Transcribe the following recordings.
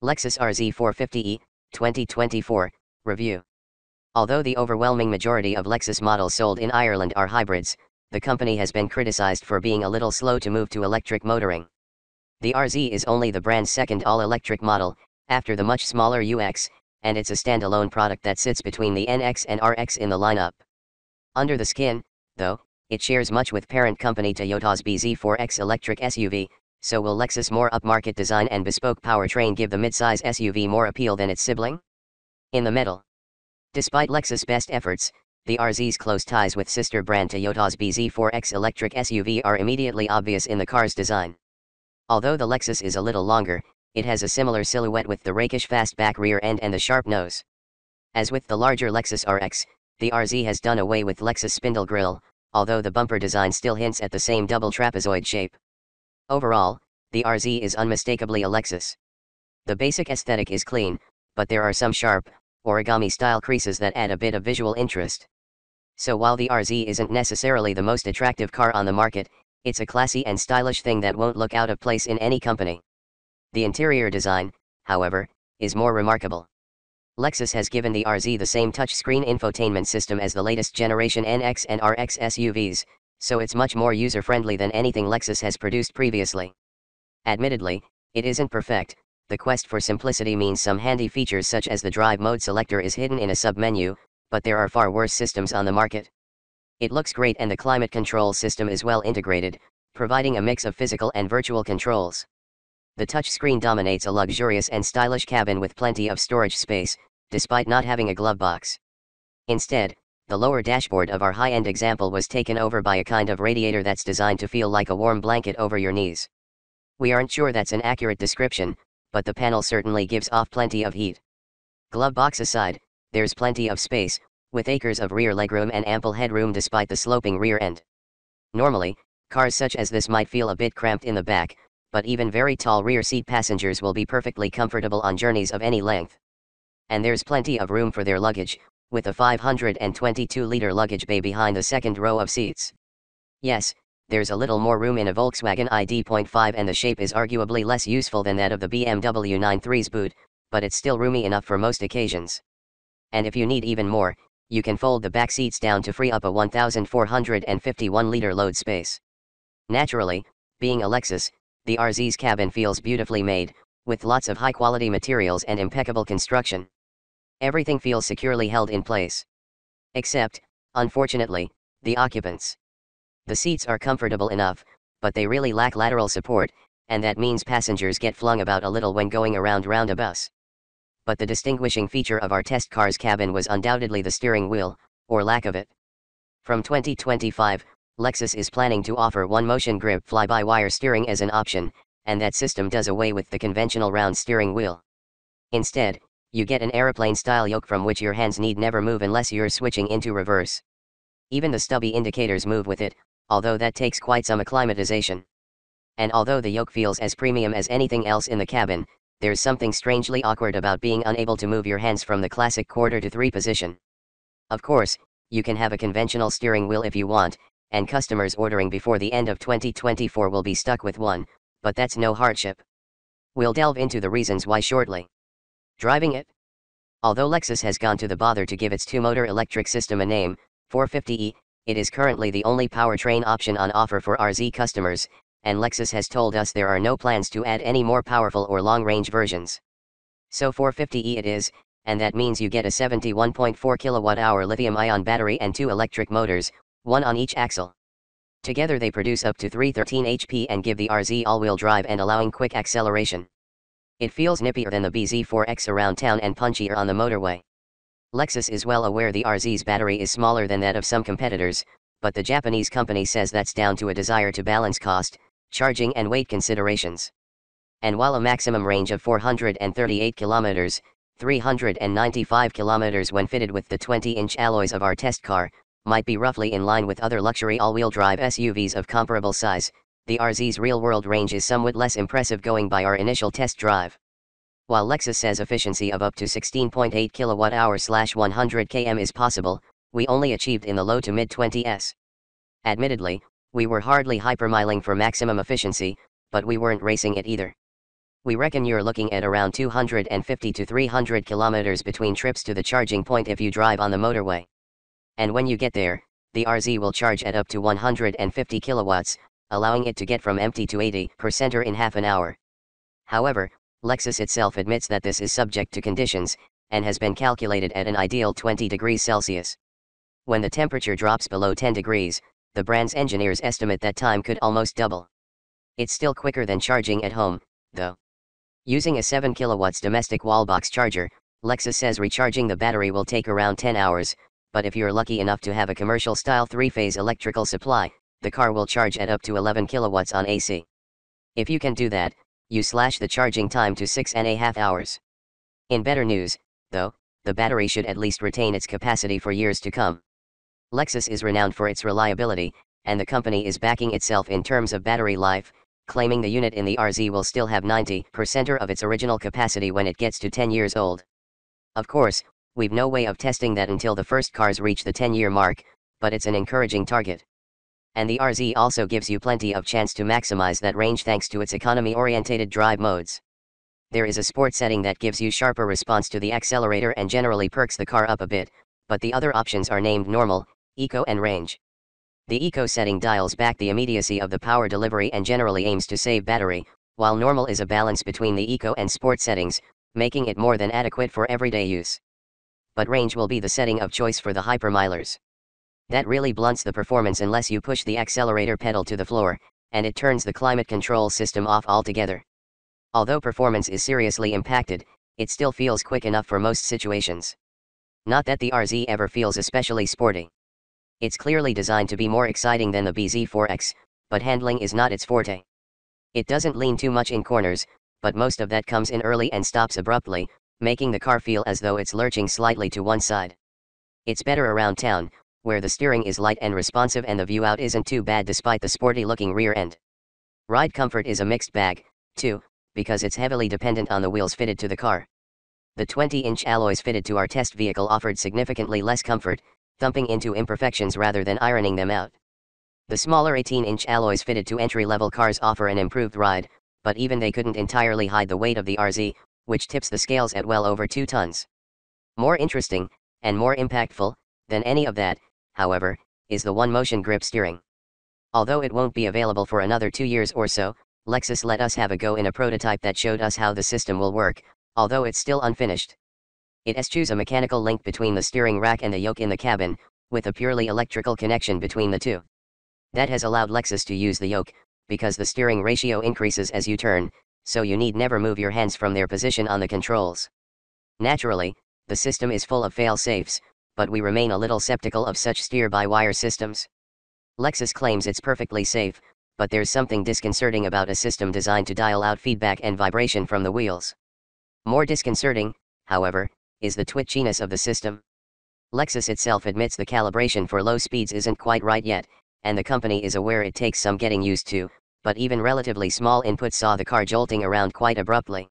Lexus RZ 450e, 2024, Review. Although the overwhelming majority of Lexus models sold in Ireland are hybrids, the company has been criticized for being a little slow to move to electric motoring. The RZ is only the brand's second all-electric model, after the much smaller UX, and it's a standalone product that sits between the NX and RX in the lineup. Under the skin, though, it shares much with parent company Toyota's bZ4X electric SUV, so will Lexus' more upmarket design and bespoke powertrain give the midsize SUV more appeal than its sibling? In the middle. Despite Lexus' best efforts, the RZ's close ties with sister brand Toyota's bZ4X electric SUV are immediately obvious in the car's design. Although the Lexus is a little longer, it has a similar silhouette with the rakish fastback rear end and the sharp nose. As with the larger Lexus RX, the RZ has done away with Lexus spindle grille, although the bumper design still hints at the same double trapezoid shape. Overall, the RZ is unmistakably a Lexus. The basic aesthetic is clean, but there are some sharp, origami-style creases that add a bit of visual interest. So while the RZ isn't necessarily the most attractive car on the market, it's a classy and stylish thing that won't look out of place in any company. The interior design, however, is more remarkable. Lexus has given the RZ the same touchscreen infotainment system as the latest generation NX and RX SUVs, so it's much more user-friendly than anything Lexus has produced previously. Admittedly, it isn't perfect. The quest for simplicity means some handy features such as the drive mode selector is hidden in a sub-menu, but there are far worse systems on the market. It looks great and the climate control system is well integrated, providing a mix of physical and virtual controls. The touchscreen dominates a luxurious and stylish cabin with plenty of storage space, despite not having a glove box. Instead, the lower dashboard of our high-end example was taken over by a kind of radiator that's designed to feel like a warm blanket over your knees. We aren't sure that's an accurate description, but the panel certainly gives off plenty of heat. Glove box aside, there's plenty of space, with acres of rear legroom and ample headroom despite the sloping rear end. Normally, cars such as this might feel a bit cramped in the back, but even very tall rear seat passengers will be perfectly comfortable on journeys of any length. And there's plenty of room for their luggage, with a 522-liter luggage bay behind the second row of seats. Yes, there's a little more room in a Volkswagen ID.5 and the shape is arguably less useful than that of the BMW 9.3's boot, but it's still roomy enough for most occasions. And if you need even more, you can fold the back seats down to free up a 1,451-liter load space. Naturally, being a Lexus, the RZ's cabin feels beautifully made, with lots of high-quality materials and impeccable construction. Everything feels securely held in place. Except, unfortunately, the occupants. The seats are comfortable enough, but they really lack lateral support, and that means passengers get flung about a little when going around a bus. But the distinguishing feature of our test car's cabin was undoubtedly the steering wheel, or lack of it. From 2025, Lexus is planning to offer one-motion grip fly-by-wire steering as an option, and that system does away with the conventional round steering wheel. Instead, you get an aeroplane-style yoke from which your hands need never move unless you're switching into reverse. Even the stubby indicators move with it, although that takes quite some acclimatization. And although the yoke feels as premium as anything else in the cabin, there's something strangely awkward about being unable to move your hands from the classic quarter to three position. Of course, you can have a conventional steering wheel if you want, and customers ordering before the end of 2024 will be stuck with one, but that's no hardship. We'll delve into the reasons why shortly. Driving it? Although Lexus has gone to the bother to give its two-motor electric system a name, 450e, it is currently the only powertrain option on offer for RZ customers, and Lexus has told us there are no plans to add any more powerful or long-range versions. So 450e it is, and that means you get a 71.4 kWh lithium-ion battery and two electric motors, one on each axle. Together they produce up to 313 HP and give the RZ all-wheel drive and allowing quick acceleration. It feels nippier than the bZ4X around town and punchier on the motorway. Lexus is well aware the RZ's battery is smaller than that of some competitors, but the Japanese company says that's down to a desire to balance cost, charging and weight considerations. And while a maximum range of 438 kilometers, 395 kilometers when fitted with the 20-inch alloys of our test car, might be roughly in line with other luxury all-wheel drive SUVs of comparable size, the RZ's real-world range is somewhat less impressive going by our initial test drive. While Lexus says efficiency of up to 16.8 kWh/100 km is possible, we only achieved in the low to mid-20s. Admittedly, we were hardly hypermiling for maximum efficiency, but we weren't racing it either. We reckon you're looking at around 250 to 300 kilometers between trips to the charging point if you drive on the motorway. And when you get there, the RZ will charge at up to 150 kilowatts, allowing it to get from empty to 80% in half an hour. However, Lexus itself admits that this is subject to conditions, and has been calculated at an ideal 20 degrees Celsius. When the temperature drops below 10 degrees, the brand's engineers estimate that time could almost double. It's still quicker than charging at home, though. Using a 7 kilowatts domestic wallbox charger, Lexus says recharging the battery will take around 10 hours, but if you're lucky enough to have a commercial-style 3-phase electrical supply, the car will charge at up to 11 kilowatts on AC. If you can do that, you slash the charging time to 6.5 hours. In better news, though, the battery should at least retain its capacity for years to come. Lexus is renowned for its reliability, and the company is backing itself in terms of battery life, claiming the unit in the RZ will still have 90% of its original capacity when it gets to 10 years old. Of course, we've no way of testing that until the first cars reach the 10-year mark, but it's an encouraging target. And the RZ also gives you plenty of chance to maximize that range thanks to its economy-orientated drive modes. There is a sport setting that gives you sharper response to the accelerator and generally perks the car up a bit, but the other options are named normal, eco and range. The eco setting dials back the immediacy of the power delivery and generally aims to save battery, while normal is a balance between the eco and sport settings, making it more than adequate for everyday use. But range will be the setting of choice for the hypermilers. That really blunts the performance unless you push the accelerator pedal to the floor, and it turns the climate control system off altogether. Although performance is seriously impacted, it still feels quick enough for most situations. Not that the RZ ever feels especially sporty. It's clearly designed to be more exciting than the BZ4X, but handling is not its forte. It doesn't lean too much in corners, but most of that comes in early and stops abruptly, making the car feel as though it's lurching slightly to one side. It's better around town, where the steering is light and responsive and the view out isn't too bad despite the sporty-looking rear end. Ride comfort is a mixed bag, too, because it's heavily dependent on the wheels fitted to the car. The 20-inch alloys fitted to our test vehicle offered significantly less comfort, thumping into imperfections rather than ironing them out. The smaller 18-inch alloys fitted to entry-level cars offer an improved ride, but even they couldn't entirely hide the weight of the RZ, which tips the scales at well over 2 tons. More interesting, and more impactful, than any of that, however, is the one-motion grip steering. Although it won't be available for another 2 years or so, Lexus let us have a go in a prototype that showed us how the system will work, although it's still unfinished. It eschews a mechanical link between the steering rack and the yoke in the cabin, with a purely electrical connection between the two. That has allowed Lexus to use the yoke, because the steering ratio increases as you turn, so you need never move your hands from their position on the controls. Naturally, the system is full of fail-safes, but we remain a little skeptical of such steer-by-wire systems. Lexus claims it's perfectly safe, but there's something disconcerting about a system designed to dial out feedback and vibration from the wheels. More disconcerting, however, is the twitchiness of the system. Lexus itself admits the calibration for low speeds isn't quite right yet, and the company is aware it takes some getting used to, but even relatively small inputs saw the car jolting around quite abruptly.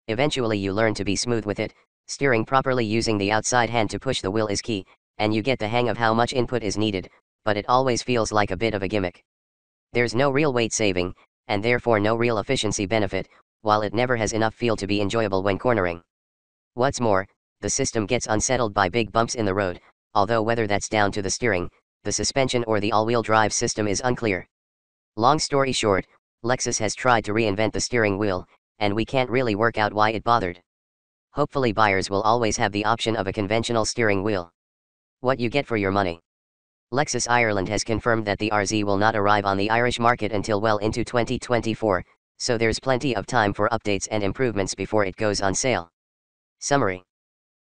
Eventually you learn to be smooth with it, steering properly using the outside hand to push the wheel is key, and you get the hang of how much input is needed, but it always feels like a bit of a gimmick. There's no real weight saving, and therefore no real efficiency benefit, while it never has enough feel to be enjoyable when cornering. What's more, the system gets unsettled by big bumps in the road, although whether that's down to the steering, the suspension or the all-wheel drive system is unclear. Long story short, Lexus has tried to reinvent the steering wheel, and we can't really work out why it bothered. Hopefully buyers will always have the option of a conventional steering wheel. What you get for your money. Lexus Ireland has confirmed that the RZ will not arrive on the Irish market until well into 2024, so there's plenty of time for updates and improvements before it goes on sale. Summary.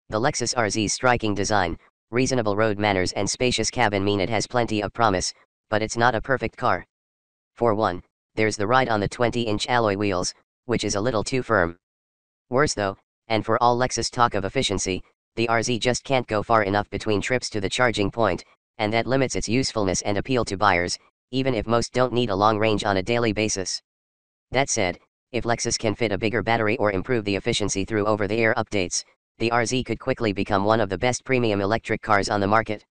The Lexus RZ's striking design, reasonable road manners and spacious cabin mean it has plenty of promise, but it's not a perfect car. For one, there's the ride on the 20-inch alloy wheels, which is a little too firm. Worse though, and for all Lexus talk of efficiency, the RZ just can't go far enough between trips to the charging point, and that limits its usefulness and appeal to buyers, even if most don't need a long range on a daily basis. That said, if Lexus can fit a bigger battery or improve the efficiency through over-the-air updates, the RZ could quickly become one of the best premium electric cars on the market.